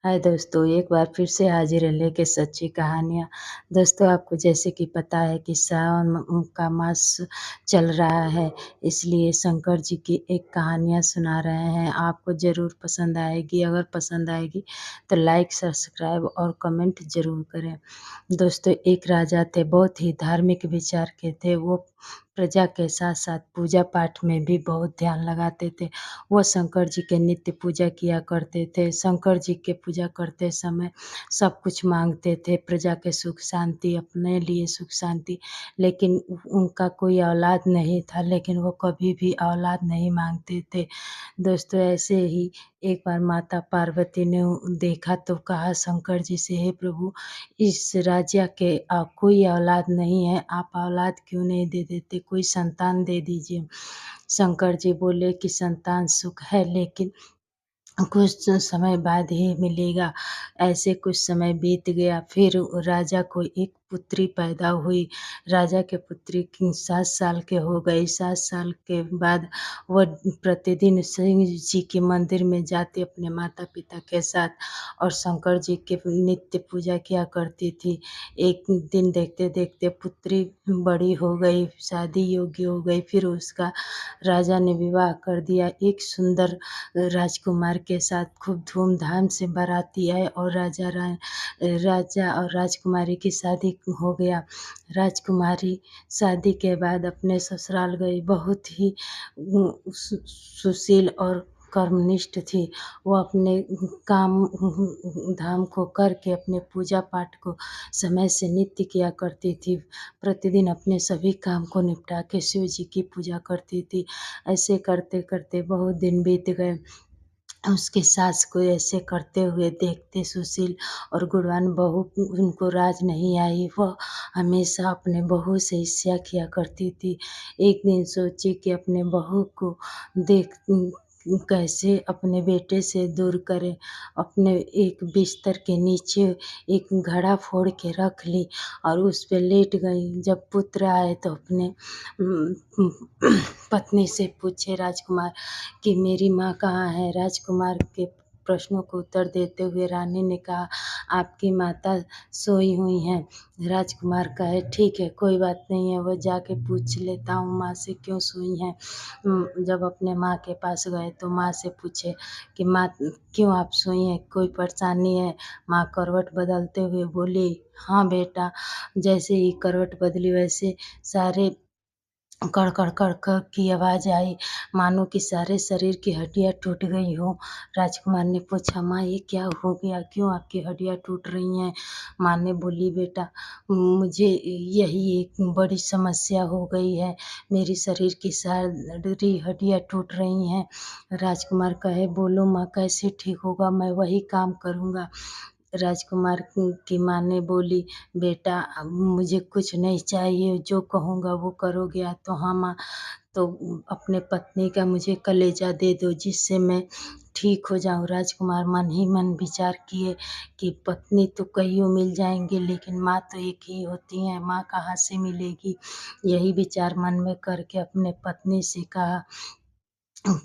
हाय दोस्तों, एक बार फिर से हाज़िर है लेके सच्ची कहानियाँ। दोस्तों, आपको जैसे कि पता है कि सावन का मास चल रहा है, इसलिए शंकर जी की एक कहानियाँ सुना रहे हैं। आपको ज़रूर पसंद आएगी। अगर पसंद आएगी तो लाइक, सब्सक्राइब और कमेंट ज़रूर करें। दोस्तों, एक राजा थे, बहुत ही धार्मिक विचार के थे। वो प्रजा के साथ-साथ पूजा-पाठ में भी बहुत ध्यान लगाते थे। वो शंकर जी के नित्य पूजा किया करते थे। शंकर जी के पूजा करते समय सब कुछ माँगते थे, प्रजा के सुख शांति, अपने लिए सुख शांति। लेकिन उनका कोई औलाद नहीं था, लेकिन वो कभी भी औलाद नहीं माँगते थे। दोस्तों, ऐसे ही एक बार माता पार्वती ने देखा तो कहा शंकर जी से, हे प्रभु, इस राजा के कोई औलाद नहीं है, आप औलाद क्यों नहीं दे देते? कोई संतान दे दीजिए। शंकर जी बोले कि संतान सुख है, लेकिन कुछ समय बाद ही मिलेगा। ऐसे कुछ समय बीत गया, फिर राजा को एक पुत्री पैदा हुई। राजा के पुत्री की 7 साल के हो गई। 7 साल के बाद वह प्रतिदिन शिव जी के मंदिर में जाती अपने माता-पिता के साथ और शंकर जी की नित्य पूजा किया करती थी। एक दिन देखते-देखते पुत्री बड़ी हो गई, शादी योग्य हो गई, फिर उसका राजा ने विवाह कर दिया। एक सुंदर राजकुमार के साथ खूब धूमधाम से बाराती आए और राजा और राजकुमारी की शादी हो गया। राजकुमारी शादी के बाद अपने ससुराल गई। बहुत ही सुशील और कर्मनिष्ठ थी। वो अपने काम धाम को करके अपने पूजा पाठ को समय से नित्य किया करती थी। प्रतिदिन अपने सभी काम को निपटा के शिव जी की पूजा करती थी। ऐसे करते-करते बहुत दिन बीत गए। उसकी सास को ऐसे करते हुए देखते सुशील और गुणवान बहू उनको राज नहीं आई। वह हमेशा अपने बहू से ईर्ष्या किया करती थी। एक दिन सोची कि अपने बहू को देख कैसे अपने बेटे से दूर करे। अपने एक बिस्तर के नीचे एक घड़ा फोड़ के रख ली और उस पे लेट गई। जब पुत्र आए तो अपने पत्नी से पूछे राजकुमार कि मेरी माँ कहाँ है? राजकुमार के प्रश्नों को उत्तर देते हुए रानी ने कहा, आपकी माता सोई हुई हैं। राजकुमार कहे, ठीक है, कोई बात नहीं है, वो जाके पूछ लेता हूँ माँ से क्यों सोई हैं। जब अपने माँ के पास गए तो माँ से पूछे कि माँ क्यों आप सोई हैं, कोई परेशानी है? माँ करवट बदलते हुए बोली, हाँ बेटा। जैसे ही करवट बदली वैसे सारे कड़ कड़ कड़ कड़ की आवाज़ आई, मानो कि सारे शरीर की हड्डियाँ टूट गई हों। राजकुमार ने पूछा, माँ ये क्या हो गया? क्यों आपकी हड्डियाँ टूट रही हैं? माँ ने बोली, बेटा मुझे यही एक बड़ी समस्या हो गई है। मेरी शरीर की सारी हड्डियाँ टूट रही हैं। राजकुमार कहे, बोलो माँ कैसे ठीक होगा? मैं वही काम करूँगा। राजकुमार की माँ ने बोली, बेटा अब मुझे कुछ नहीं चाहिए, जो कहूँगा वो करोगे? तो हाँ माँ, तो अपने पत्नी का मुझे कलेजा दे दो जिससे मैं ठीक हो जाऊँ। राजकुमार मन ही मन विचार किए कि पत्नी तो कइयों मिल जाएँगी, लेकिन माँ तो एक ही होती हैं, माँ कहाँ से मिलेगी? यही विचार मन में करके अपने पत्नी से कहा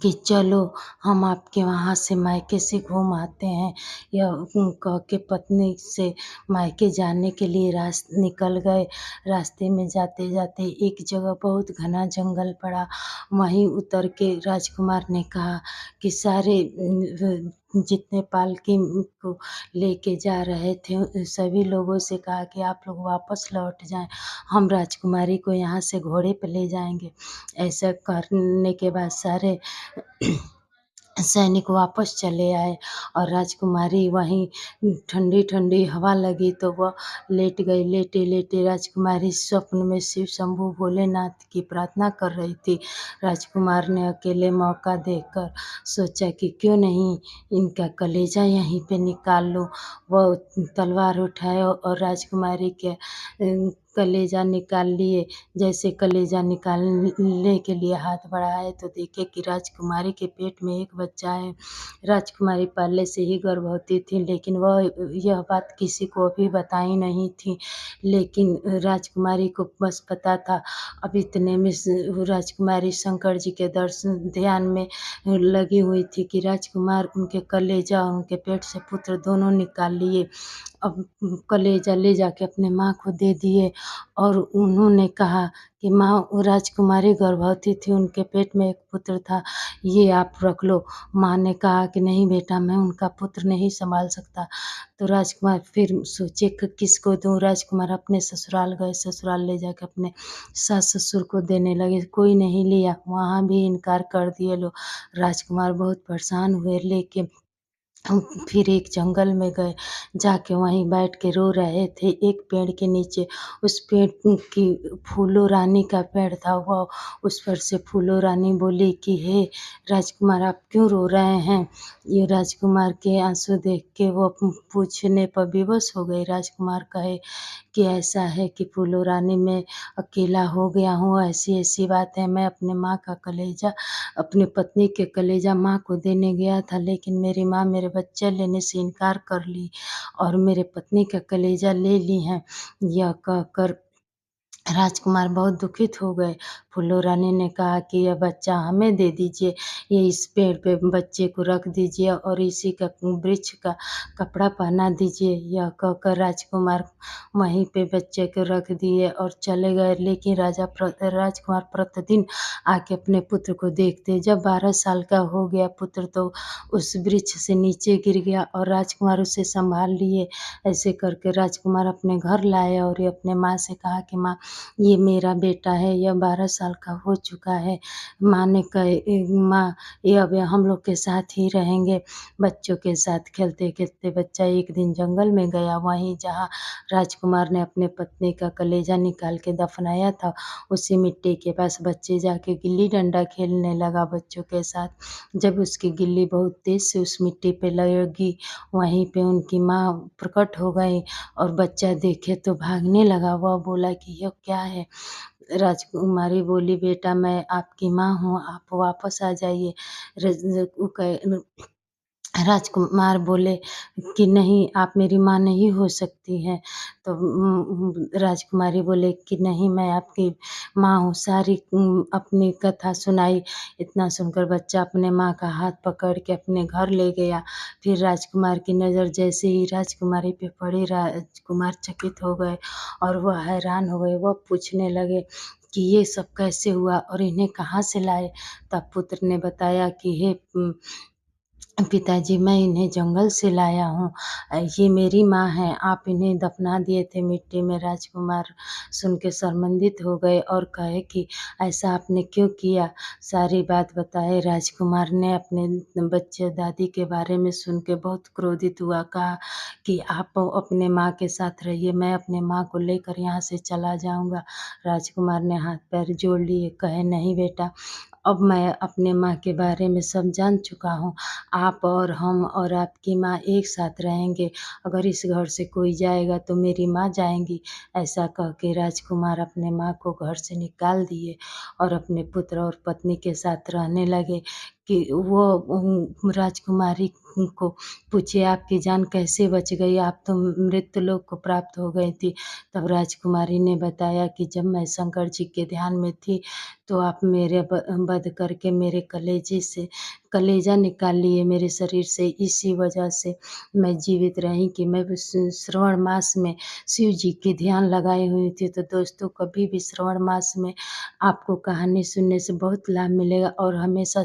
कि चलो हम आपके वहाँ से मायके से घूम आते हैं। यह कह के पत्नी से मायके जाने के लिए निकल गए। रास्ते में जाते-जाते एक जगह बहुत घना जंगल पड़ा। वहीं उतर के राजकुमार ने कहा कि सारे जितने पालकी को लेके जा रहे थे सभी लोगों से कहा कि आप लोग वापस लौट जाएँ, हम राजकुमारी को यहाँ से घोड़े पे ले जाएँगे। ऐसा करने के बाद सारे सैनिक वापस चले आए और राजकुमारी वहीं ठंडी-ठंडी हवा लगी तो वह लेट गई। लेटे-लेटे राजकुमारी स्वप्न में शिव शंभू भोलेनाथ की प्रार्थना कर रही थी। राजकुमार ने अकेले मौका देखकर सोचा कि क्यों नहीं इनका कलेजा यहीं पे निकाल लूँ। वह तलवार उठाए और राजकुमारी के कलेजा निकाल लिए। जैसे कलेजा निकालने के लिए हाथ बढ़ाए तो देखे कि राजकुमारी के पेट में एक बच्चा है। राजकुमारी पहले से ही गर्भवती थी, लेकिन वह यह बात किसी को भी बताई नहीं थी। लेकिन राजकुमारी को बस पता था। अब इतने में राजकुमारी शंकर जी के दर्शन ध्यान में लगी हुई थी कि राजकुमार उनके कलेजा और उनके पेट से पुत्र दोनों निकाल लिए। अब कलेजा ले जाके अपने माँ को दे दिए और उन्होंने कहा कि माँ, वो राजकुमारी गर्भवती थी, उनके पेट में एक पुत्र था, ये आप रख लो। माँ ने कहा कि नहीं बेटा, मैं उनका पुत्र नहीं संभाल सकता। तो राजकुमार फिर सोचे कि किसको दूँ। राजकुमार अपने ससुराल गए, ससुराल ले जाके अपने सास-ससुर को देने लगे, कोई नहीं लिया, वहाँ भी इनकार कर दिए लोग। राजकुमार बहुत परेशान हुए, लेके फिर एक जंगल में गए, जाके वहीं बैठ के रो रहे थे एक पेड़ के नीचे। उस पेड़ की फूलो रानी का पेड़ था, वह उस पर से फूलो रानी बोली कि हे राजकुमार, आप क्यों रो रहे हैं? ये राजकुमार के आँसू देख के वो पूछने पर विवश हो गई। राजकुमार कहे कि ऐसा है कि फूलो रानी, मैं अकेला हो गया हूँ, ऐसी-ऐसी बात है। मैं अपने माँ का कलेजा, अपनी पत्नी के कलेजा माँ को देने गया था, लेकिन मेरी माँ मेरे बच्चे लेने से इनकार कर ली और मेरे पत्नी का कलेजा ले ली हैं। यह कहकर राजकुमार बहुत दुखित हो गए। फूलो रानी ने कहा कि यह बच्चा हमें दे दीजिए, ये इस पेड़ पे बच्चे को रख दीजिए और इसी का वृक्ष का कपड़ा पहना दीजिए। यह कहकर राजकुमार वहीं पे बच्चे को रख दिए और चले गए। लेकिन राजकुमार प्रतिदिन आके अपने पुत्र को देखते। जब 12 साल का हो गया पुत्र, तो उस वृक्ष से नीचे गिर गया और राजकुमार उसे सँभाल लिए। ऐसे करके राजकुमार अपने घर लाए और ये अपने माँ से कहा कि माँ, ये मेरा बेटा है, यह 12 साल का हो चुका है। माँ ने कहे माँ, ये अब हम लोग के साथ ही रहेंगे। बच्चों के साथ खेलते-खेलते बच्चा एक दिन जंगल में गया, वहीं जहाँ राजकुमार ने अपने पत्नी का कलेजा निकाल के दफनाया था, उसी मिट्टी के पास बच्चे जाके गिल्ली-डंडा खेलने लगा बच्चों के साथ। जब उसकी गिल्ली बहुत तेज़ से उस मिट्टी पे लगी, वहीं पे उनकी माँ प्रकट हो गई और बच्चा देखे तो भागने लगा। वह बोला कि यह क्या है? राजकुमारी बोली, बेटा मैं आपकी माँ हूँ, आप वापस आ जाइए। रज वो कहे राजकुमार बोले कि नहीं, आप मेरी माँ नहीं हो सकती हैं। तो राजकुमारी बोले कि नहीं, मैं आपकी माँ हूँ। सारी अपनी कथा सुनाई। इतना सुनकर बच्चा अपने माँ का हाथ पकड़ के अपने घर ले गया। फिर राजकुमार की नज़र जैसे ही राजकुमारी पे पड़ी, राजकुमार चकित हो गए और वह हैरान हो गए। वह पूछने लगे कि ये सब कैसे हुआ और इन्हें कहाँ से लाए? तब पुत्र ने बताया कि हे पिताजी, मैं इन्हें जंगल से लाया हूँ। ये मेरी माँ हैं, आप इन्हें दफ़ना दिए थे मिट्टी में। राजकुमार सुन के शर्मिंदित हो गए और कहे कि ऐसा आपने क्यों किया? सारी बात बताए। राजकुमार ने अपने बच्चे दादी के बारे में सुन के बहुत क्रोधित हुआ, कहा कि आप अपने माँ के साथ रहिए, मैं अपने माँ को लेकर यहाँ से चला जाऊँगा। राजकुमार ने हाथ-पैर जोड़ लिए, कहे नहीं बेटा, अब मैं अपने माँ के बारे में सब जान चुका हूँ। आप और हम और आपकी माँ एक साथ रहेंगे। अगर इस घर से कोई जाएगा तो मेरी माँ जाएँगी। ऐसा कह के राजकुमार अपने माँ को घर से निकाल दिए और अपने पुत्र और पत्नी के साथ रहने लगे। कि वो राजकुमारी को पूछे, आपकी जान कैसे बच गई? आप तो मृत्युलोक को प्राप्त हो गई थी। तब राजकुमारी ने बताया कि जब मैं शंकर जी के ध्यान में थी, तो आप मेरे वध करके मेरे कलेजे से कलेजा निकाल लिए मेरे शरीर से। इसी वजह से मैं जीवित रही कि मैं श्रावण मास में शिव जी के ध्यान लगाई हुई थी। तो दोस्तों, कभी भी श्रावण मास में आपको कहानी सुनने से बहुत लाभ मिलेगा और हमेशा